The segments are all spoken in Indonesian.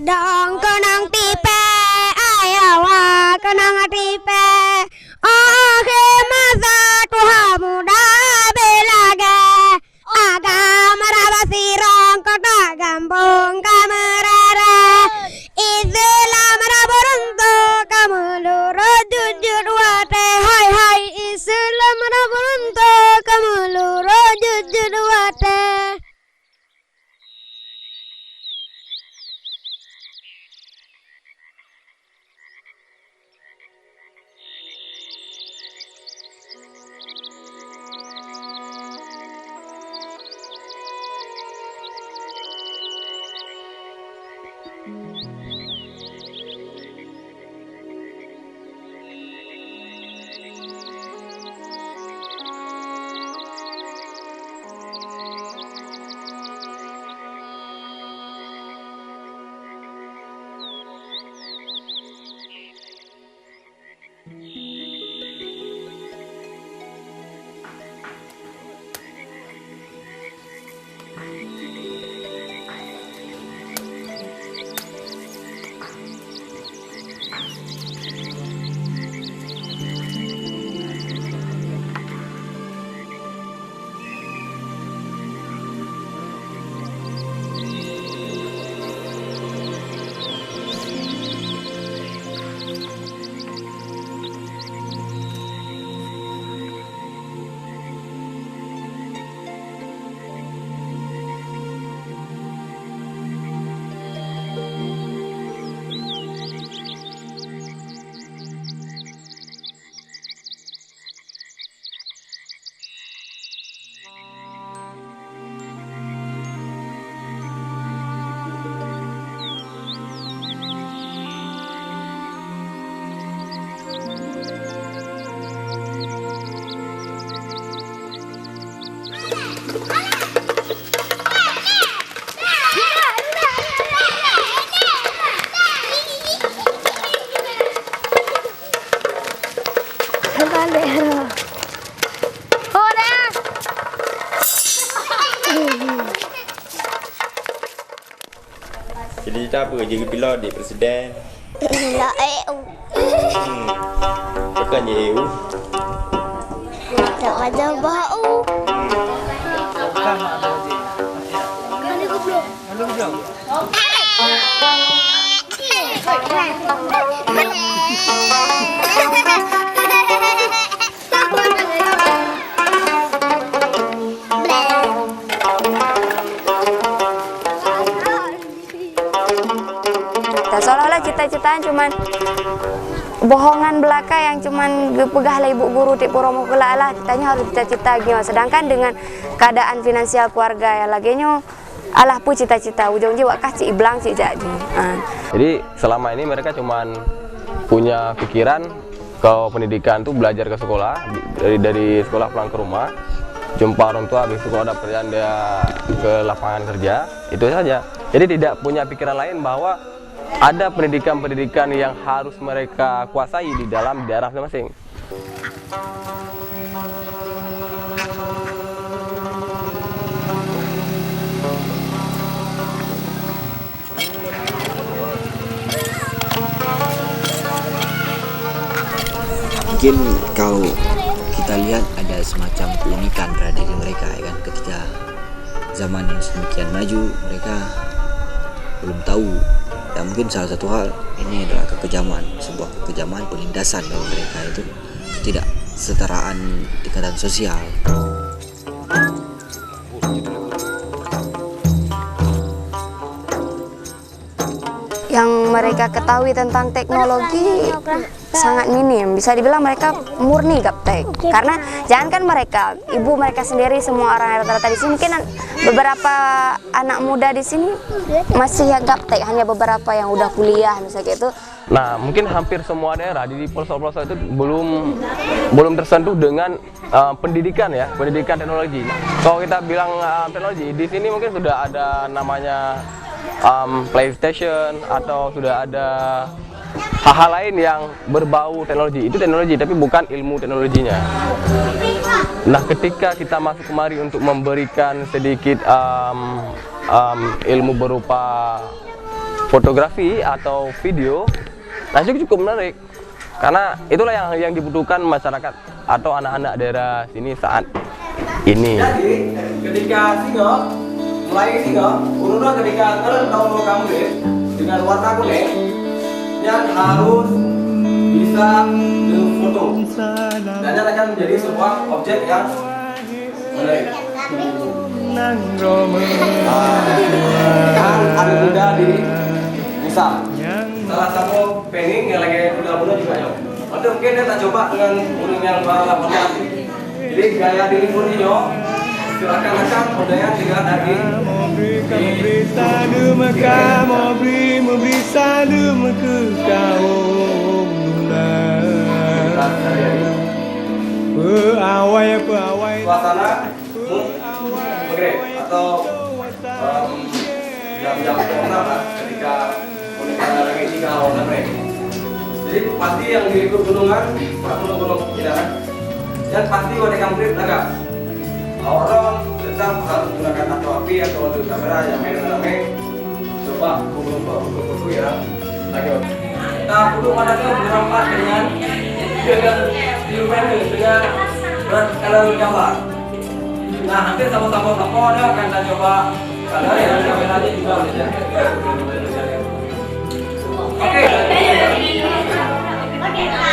dong kenang tipe ayawa kenang tipe oh ke masa tuha muda belaga agam rabasirong kota gambung kamerara Islam raburunto kamuluro jujur wate hai hai Islam raburunto kamuluro jujur wate. Jadi apa jadi pilot di presiden? Lah EU. Bukan EU. Tak ada bau. Seolah-olah cita-citaan cuman bohongan belaka yang cuman gepegah lah ibu guru di Purwomo kelak lah kitanya harus cita-cita gimana, sedangkan dengan keadaan finansial keluarga ya laginya alah pu cita-cita ujung-ujung wak kasih iblang sih jadi. Jadi selama ini mereka cuman punya pikiran kalau pendidikan tuh belajar ke sekolah, dari sekolah pulang ke rumah, jumpa orang tua, habis itu kalau ada pekerjaan dia ke lapangan kerja, itu saja. Jadi tidak punya pikiran lain bahwa ada pendidikan-pendidikan yang harus mereka kuasai di dalam daerah masing-masing. Mungkin kalau kita lihat ada semacam keunikan pada diri mereka ya kan, ketika zaman yang sedemikian maju mereka belum tahu. Ya mungkin salah satu hal ini adalah kekejaman, sebuah kekejaman penindasan bahwa mereka itu tidak setaraan tingkatan sosial. Yang mereka ketahui tentang teknologi sangat minim, bisa dibilang mereka murni gaptek. Karena jangankan mereka, ibu mereka sendiri, semua orang rata-rata di sini, mungkin beberapa anak muda di sini masih gaptek, hanya beberapa yang udah kuliah misalnya gitu. Nah, mungkin hampir semua daerah di pelosok-pelosok itu belum tersentuh dengan pendidikan ya, pendidikan teknologi. Kalau kita bilang teknologi, di sini mungkin sudah ada namanya PlayStation atau sudah ada hal-hal lain yang berbau teknologi. Itu teknologi tapi bukan ilmu teknologinya. Nah, ketika kita masuk kemari untuk memberikan sedikit ilmu berupa fotografi atau video, nah itu cukup menarik karena itulah yang dibutuhkan masyarakat atau anak-anak daerah sini saat ini. Jadi ketika singa mulai singa, urutnya ketika tahu kamu deh dengan warna kuning, yang harus bisa foto dan yang akan menjadi sebuah objek yang menarik. Kan ada kuda di misal salah satu painting yang lagi kuda-kuda juga ya. Nanti mungkin kita coba dengan burung yang berwarna. Jadi gaya diri burungnya silakan budaya tiga dari memberi sadu maka memberi sadu maka kaum peawai suasana maghrib atau jam-jam malam lah ketika kita lagi di kawasan maghrib. Jadi pasti yang di pegunungan, gunung-gunung kita dan pasti pada maghrib agak orang tetap harus menggunakan atau api atau kamera yang main-main. Coba kumpul ya lagi. Nah, kudu anaknya berampat dengan ilmuwan dengan kalau gambar. Nah, nanti sama-sama ada akan kita coba kalau yang kameranya juga bisa. Oke.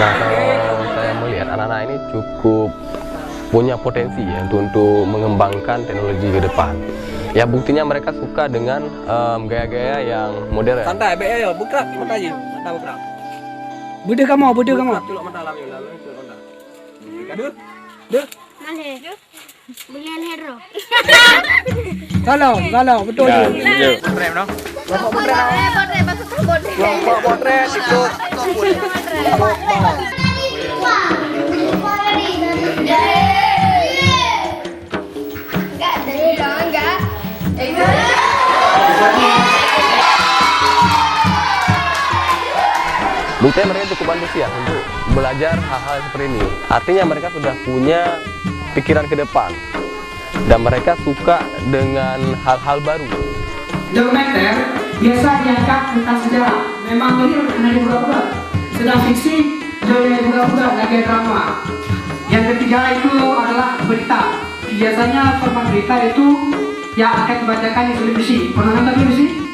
Nah, kalau saya melihat anak-anak ini cukup punya potensi ya untuk mengembangkan teknologi ke depan. Ya buktinya mereka suka dengan gaya-gaya yang modern. Santai, be ayo, buka mata aja. Mata buka. Bude kamu. Culuk mata alam yo, lalu culuk mata. Kadur. Deh. Mana? Belian hero. Galau, betul. Yo. Potret no. Potret masuk ke potret. Kelompok potret itu. Buktinya mereka cukup antusias untuk belajar hal-hal seperti ini. Artinya mereka sudah punya pikiran ke depan dan mereka suka dengan hal-hal baru. Dokumenter biasa diangkat tentang sejarah, memang real karena dibuka-buka. Sedang fiksi, jadi dibuka-buka lagi drama. Yang ketiga itu adalah berita. Biasanya format berita itu yang akan dibacakan di televisi. Pernah nonton televisi?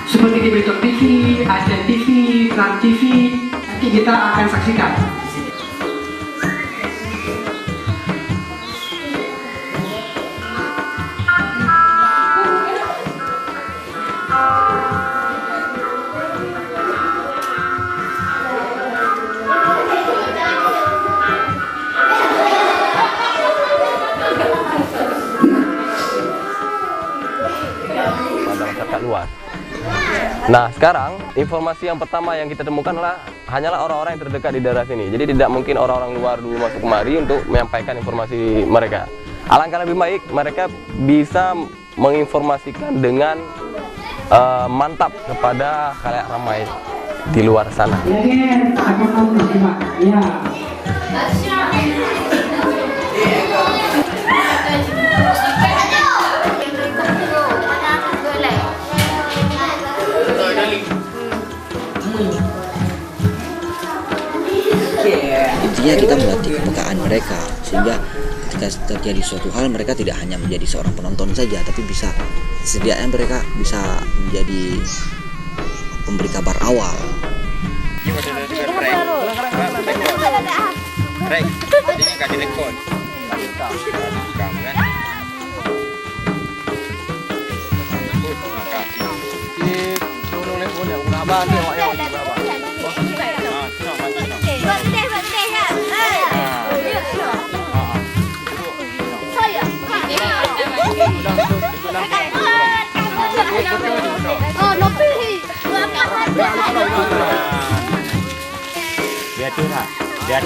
Seperti di Betok TV, Asian TV, Trans TV, nanti kita akan saksikan. Pada masyarakat luas. Nah, sekarang informasi yang pertama yang kita temukan hanyalah orang-orang yang terdekat di daerah sini. Jadi tidak mungkin orang-orang luar dulu masuk kemari untuk menyampaikan informasi mereka. Alangkah lebih baik mereka bisa menginformasikan dengan mantap kepada khalayak ramai di luar sana. Intinya kita melatih kepekaan mereka sehingga ketika terjadi suatu hal mereka tidak hanya menjadi seorang penonton saja, tapi bisa setidaknya mereka bisa menjadi pemberi kabar awal.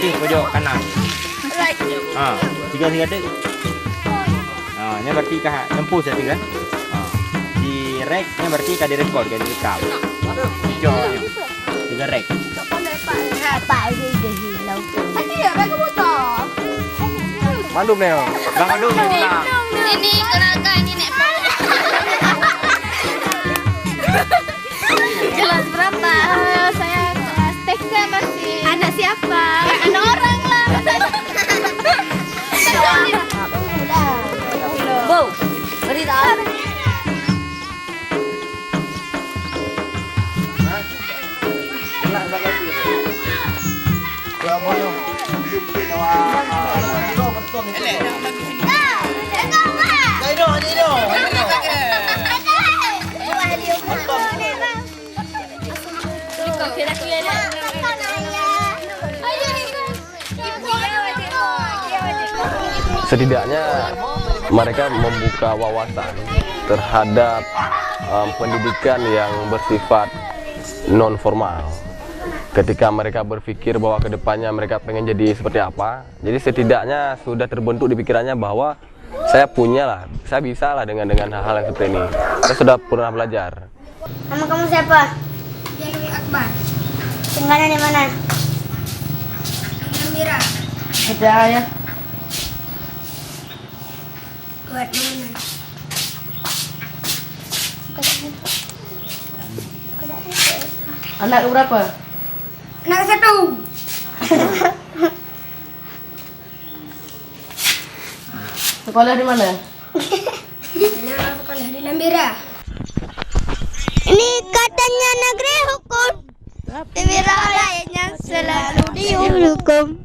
Di pojok kanan. Tiga detik. Ini berarti kah tempuh satu kan? Di rek-nya berarti kah direkod, kah direkam. Pojoknya. Tiga rek. Mandum nih. Bang Mandum. Ini kenalkan ini nek. Setidaknya mereka membuka wawasan terhadap pendidikan yang bersifat non formal. Ketika mereka berpikir bahwa kedepannya mereka pengen jadi seperti apa, jadi setidaknya sudah terbentuk di pikirannya bahwa saya punya lah, saya bisa lah dengan hal-hal yang seperti ini. Saya sudah pernah belajar. Nama kamu siapa? Jalwi Akbar. Tinggalnya di mana? Gembira. Ada ya. Buat mana? Anak berapa? Anak satu. Sekolah di mana? Anak sekolah di Lembira. Ini katanya negeri hukum, tapi rakyatnya selalu dihukum.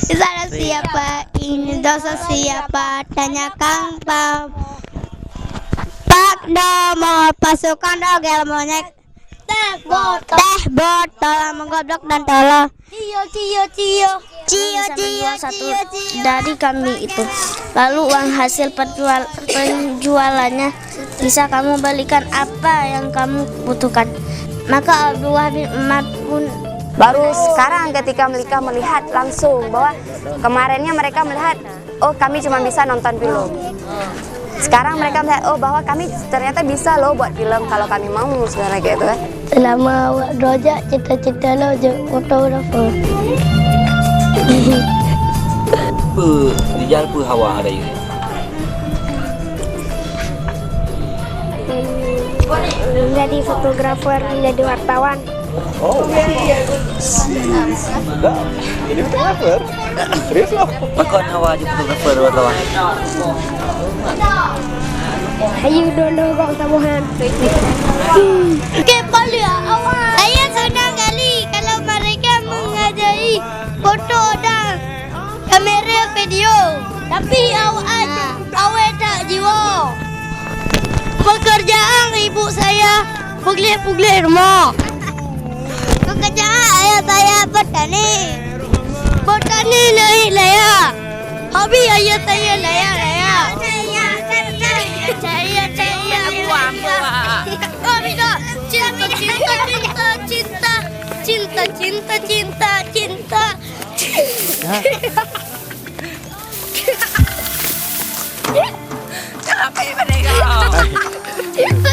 Di sana siapa, ini dosa siapa, tanyakan Pak Domo, pasukan dogel monyet, teh botol, menggoblok dan tolong. Cio. Dari kami itu. Lalu uang hasil penjualannya bisa kamu belikan apa yang kamu butuhkan. Maka Abdullah bin Umar pun Baru sekarang ketika mereka melihat langsung bahwa kemarinnya mereka melihat, oh kami cuma bisa nonton film. Sekarang mereka melihat, oh bahwa kami ternyata bisa loh buat film kalau kami mau sebenarnya kayak itu kan. Selama awak rojak cita-cita lo jadi fotografer. Dijal pu hawa ada ini. Jadi fotografer, jadi wartawan. Oh, ini fotografer? Serius loh? Pakon hawa aja fotografer wartawan. Ayo dulu kau tamuhan. Saya senang kali kalau mereka mengajari foto dan kamera video. Tapi awak tak jiwa. Pekerjaan ibu saya pugli rumah. Pekerjaan ayah saya petani. Petani naik layak. Hobi ayah saya layak. Saya buang. Hobi dah cinta. Kenapa ini mereka? Cinta.